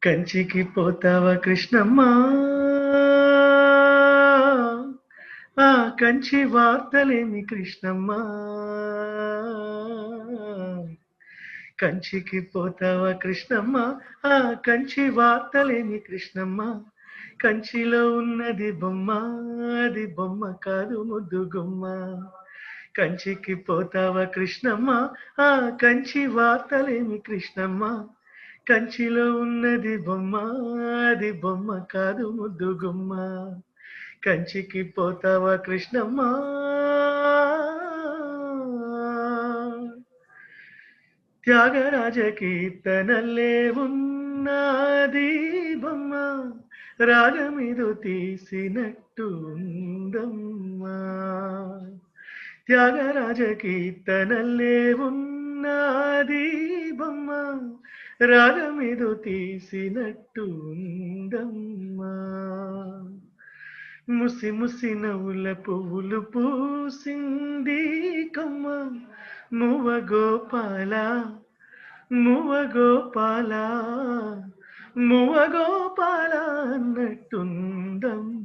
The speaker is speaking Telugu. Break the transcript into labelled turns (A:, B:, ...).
A: కంచికి పోతావా కృష్ణమ్మ, ఆ కంచి వార్తలేమి కృష్ణమ్మ. కంచికి పోతావా కృష్ణమ్మ, ఆ కంచి వార్తలేమి కృష్ణమ్మ. కంచిలో ఉన్నది బొమ్మ, అది బొమ్మ కాదు ముద్దు గుమ్మ. కంచికి పోతావా కృష్ణమ్మ, ఆ కంచి వార్తలేమి కృష్ణమ్మ. కంచిలో ఉన్నది బొమ్మ, అది బొమ్మ కాదు ముద్దు గుమ్మ. కంచికి పోతావా కృష్ణమ్మ. త్యాగరాజ కీర్తనల్లే ఉన్నది బొమ్మ, రాగమిదు తీసినట్టు ఉందమ్మా. త్యాగరాజ కీర్తనల్లే ఉన్నది బొమ్మ, రాగమిదు తీసినట్టు ఉందమ్మా. ముసి ముసి నవ్వుల పువ్వులు పూసింది కొమ్మ, మువ్వ గోపాల మువ్వ గోపాల మువ్వ గోపాల అన్నట్టుందమ్మ.